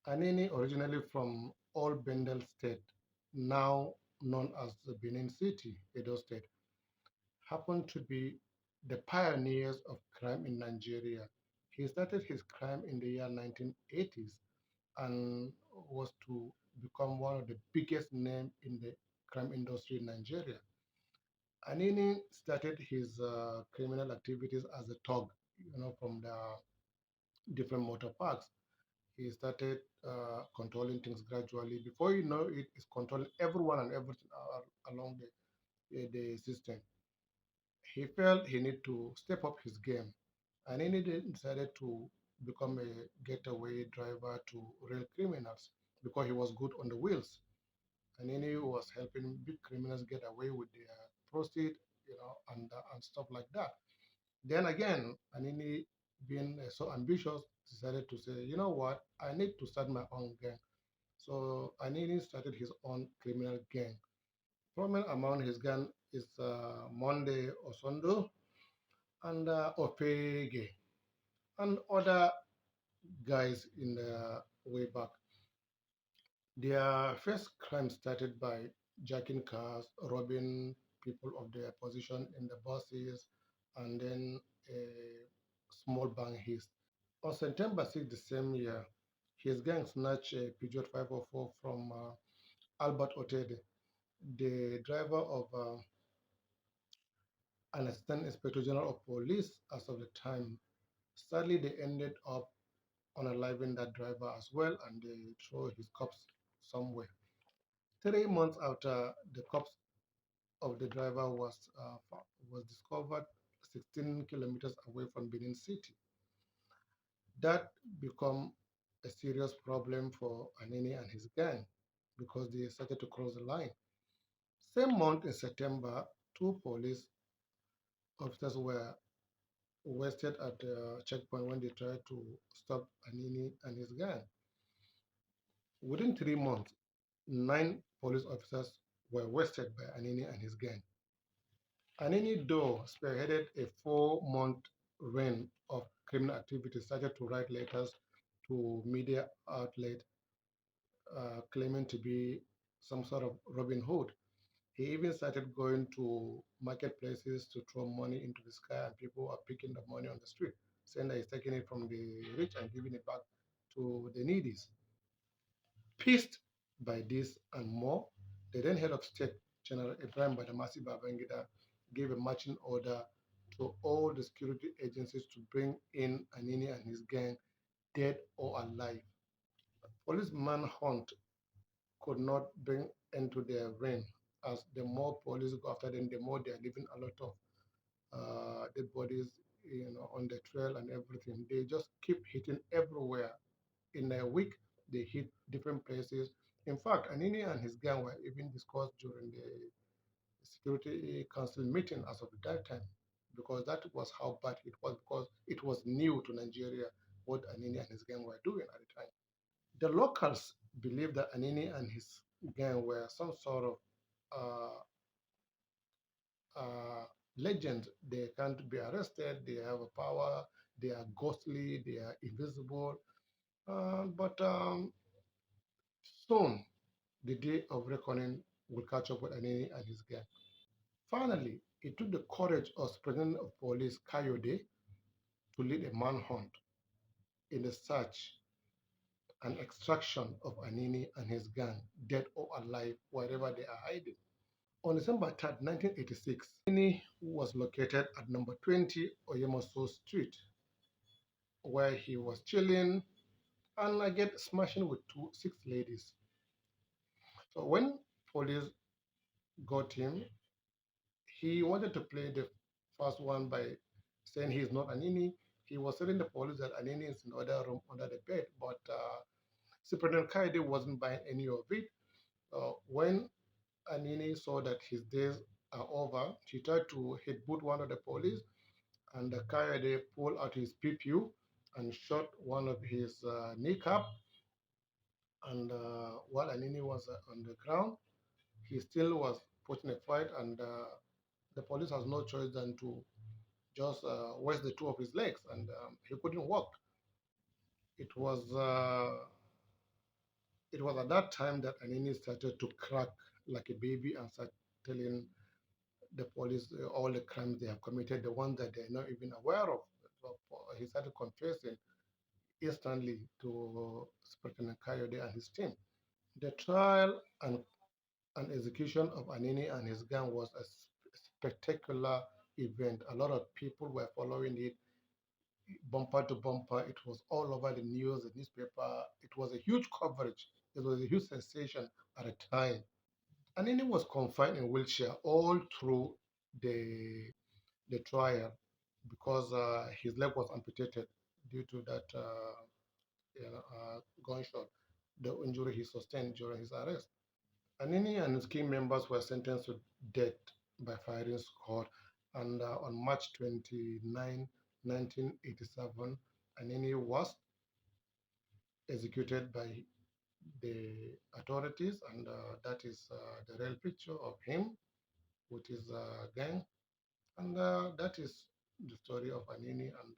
ANINI, originally from Old Bendel State, now known as the Benin City, Edo State, happened to be the pioneers of crime in Nigeria. He started his crime in the year 1980s and was to become one of the biggest names in the crime industry in Nigeria. Anini started his criminal activities as a thug, from the different motor parks. He started controlling things gradually. Before you know it, he's controlling everyone and everything along the system. He felt he needed to step up his game, and he decided to become a getaway driver to real criminals because he was good on the wheels. And he was helping big criminals get away with their proceeds, and stuff like that. Then again, Anini, being so ambitious, decided to say, you know what, I need to start my own gang. So Anini started his own criminal gang. Prominent among his gang is Monday Osondo and Opege and other guys in the way back. Their first crime started by jacking cars, robbing people of their position in the buses, and then a small bank heist. On September 6th the same year, his gang snatched a Peugeot 504 from Albert Otede, the driver of an assistant inspector general of police as of the time. Sadly, they ended up unaliving that driver as well, and they threw his corpse somewhere. 3 months after the corpse of the driver was discovered 16 kilometers away from Benin City, that become a serious problem for Anini and his gang because they started to cross the line. Same month in September, two police officers were arrested at the checkpoint when they tried to stop Anini and his gang. Within 3 months, nine police officers were arrested by Anini and his gang. Anini, though spearheaded a 4-month reign of criminal activity, started to write letters to media outlets claiming to be some sort of Robin Hood. He even started going to marketplaces to throw money into the sky, and people are picking the money on the street, saying that he's taking it from the rich and giving it back to the needy. Pissed by this and more, the then head of state, General Ibrahim Badamasi Babangida, gave a marching order to all the security agencies to bring in Anini and his gang, dead or alive. Police manhunt could not bring into their reign, as the more police go after them, the more they are leaving a lot of dead bodies, on the trail and everything. They just keep hitting everywhere. In a week, they hit different places. In fact, Anini and his gang were even discussed during the Security Council meeting as of that time, because that was how bad it was, because it was new to Nigeria what Anini and his gang were doing at the time. The locals believed that Anini and his gang were some sort of uh, uh, legend. They can't be arrested, they have a power, they are ghostly, they are invisible. But soon, the day of reckoning will catch up with Anini and his gang. Finally, it took the courage of Superintendent of Police Kayode to lead a manhunt in the search and extraction of Anini and his gang, dead or alive, wherever they are hiding. On December 3rd, 1986, Anini was located at number 20 Oyemoso Street, where he was chilling and I get smashing with six ladies. So when police got him, he wanted to play the first one by saying he's not Anini. He was telling the police that Anini is in the other room under the bed, but Superintendent Kaide wasn't buying any of it. When Anini saw that his days are over, he tried to headbutt one of the police, and Kaide pulled out his PPU and shot one of his kneecap. And while Anini was on the ground, he still was putting a fight, and the police has no choice than to just waist the two of his legs, and he couldn't walk. It was It was at that time that Anini started to crack like a baby and start telling the police all the crimes they have committed, the ones that they're not even aware of. So he started confessing instantly to Superintendent Kayode and his team. The trial and execution of Anini and his gang was a spectacular event. A lot of people were following it bumper to bumper. It was all over the news, the newspaper. It was a huge coverage. It was a huge sensation at the time. Anini was confined in wheelchair all through the the trial because his leg was amputated due to that gunshot, the injury he sustained during his arrest. Anini and his key members were sentenced to death by firing squad, and on March 29, 1987, Anini was executed by the authorities, and that is the real picture of him with his gang, and that is the story of Anini, and